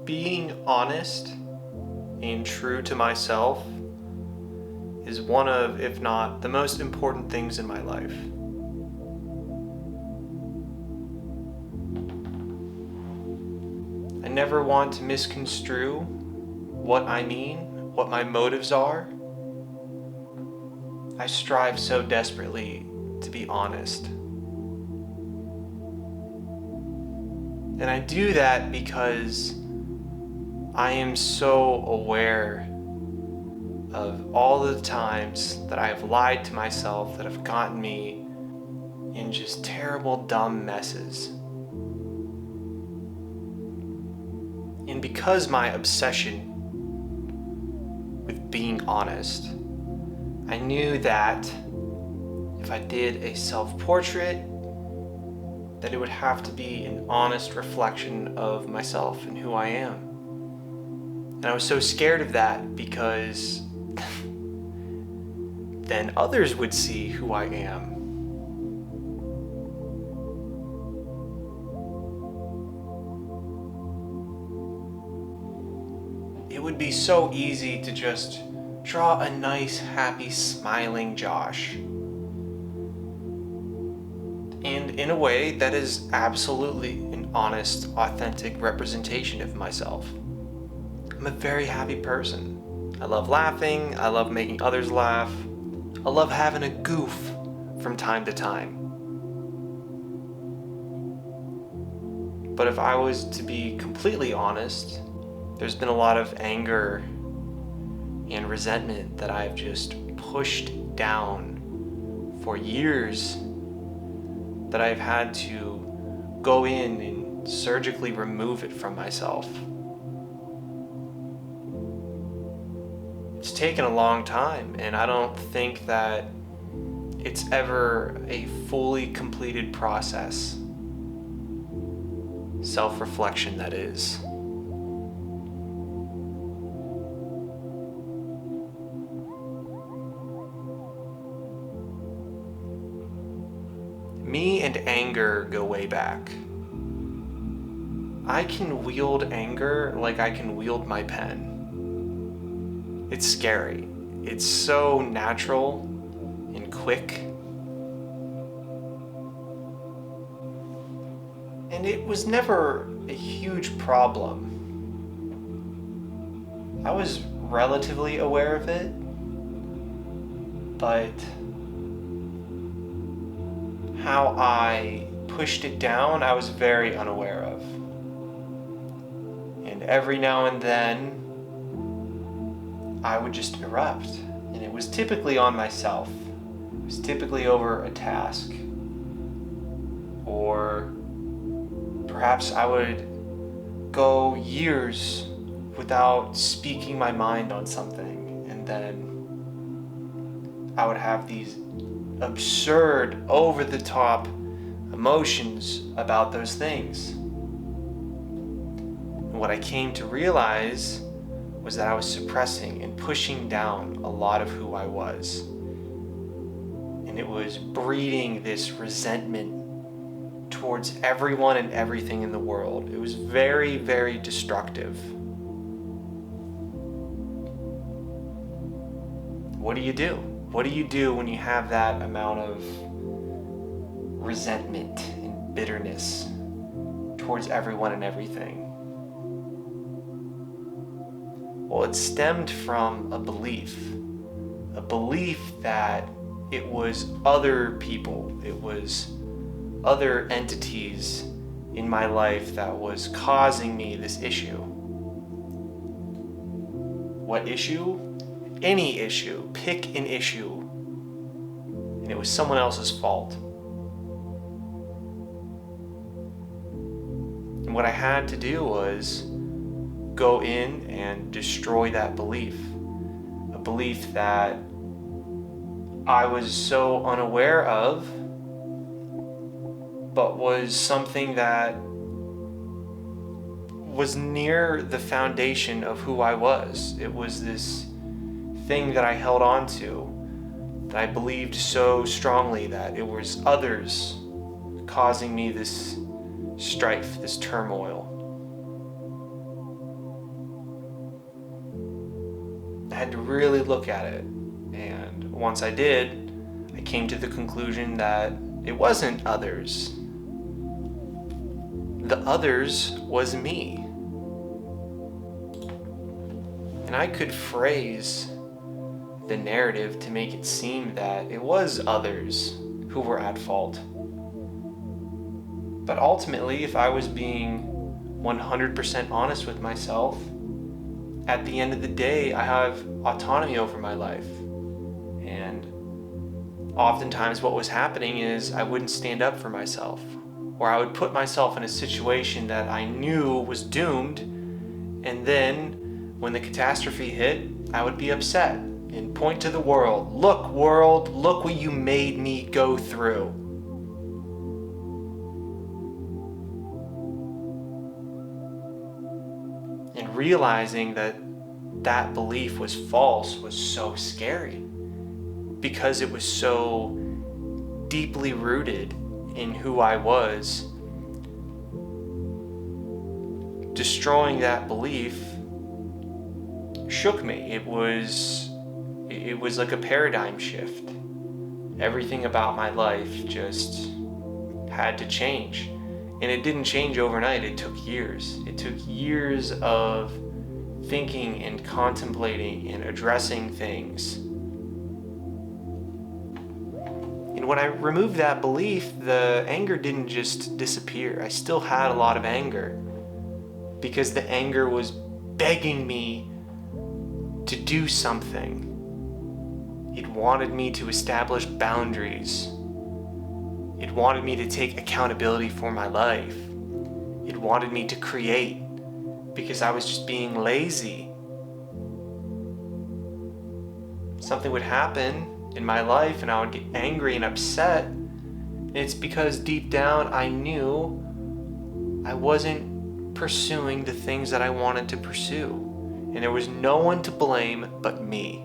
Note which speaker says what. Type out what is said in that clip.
Speaker 1: Being honest and true to myself is one of, if not the most important things in my life. I never want to misconstrue what I mean, what my motives are. I strive so desperately to be honest. And I do that because I am so aware of all the times that I have lied to myself that have gotten me in just terrible, dumb messes. And because my obsession with being honest, I knew that if I did a self-portrait, that it would have to be an honest reflection of myself and who I am. And I was so scared of that because then others would see who I am. It would be so easy to just draw a nice, happy, smiling Josh. And in a way, that is absolutely an honest, authentic representation of myself. I'm a very happy person. I love laughing, I love making others laugh, I love having a goof from time to time. But if I was to be completely honest, there's been a lot of anger and resentment that I've just pushed down for years, that I've had to go in and surgically remove it from myself. It's taken a long time, and I don't think that it's ever a fully completed process. Self-reflection, that is. Me and anger go way back. I can wield anger like I can wield my pen. It's scary. It's so natural and quick. And it was never a huge problem. I was relatively aware of it, but how I pushed it down, I was very unaware of. And every now and then, I would just erupt. And it was typically on myself. It was typically over a task. Or perhaps I would go years without speaking my mind on something. And then I would have these absurd, over-the-top emotions about those things. And what I came to realize was that I was suppressing and pushing down a lot of who I was. And it was breeding this resentment towards everyone and everything in the world. It was very, very destructive. What do you do? What do you do when you have that amount of resentment and bitterness towards everyone and everything? Well, it stemmed from a belief that it was other people, it was other entities in my life that was causing me this issue. What issue? Any issue. Pick an issue. And it was someone else's fault. And what I had to do was go in and destroy that belief. A belief that I was so unaware of, but was something that was near the foundation of who I was. It was this thing that I held on to, that I believed so strongly that it was others causing me this strife, this turmoil. had to really look at it. And once I did, I came to the conclusion that it wasn't others. The others was me. And I could phrase the narrative to make it seem that it was others who were at fault. But ultimately, if I was being 100% honest with myself, at the end of the day, I have autonomy over my life. And oftentimes what was happening is I wouldn't stand up for myself, or I would put myself in a situation that I knew was doomed, and then when the catastrophe hit, I would be upset and point to the world. Look, world, look what you made me go through. And realizing that that belief was false was so scary, because it was so deeply rooted in who I was. Destroying that belief shook me. It was like a paradigm shift. Everything about my life just had to change. And it didn't change overnight. It took years. It took years of thinking and contemplating and addressing things. And when I removed that belief, the anger didn't just disappear. I still had a lot of anger, because the anger was begging me to do something. It wanted me to establish boundaries. It wanted me to take accountability for my life. It wanted me to create, because I was just being lazy. Something would happen in my life and I would get angry and upset. And it's because deep down I knew I wasn't pursuing the things that I wanted to pursue. And there was no one to blame but me.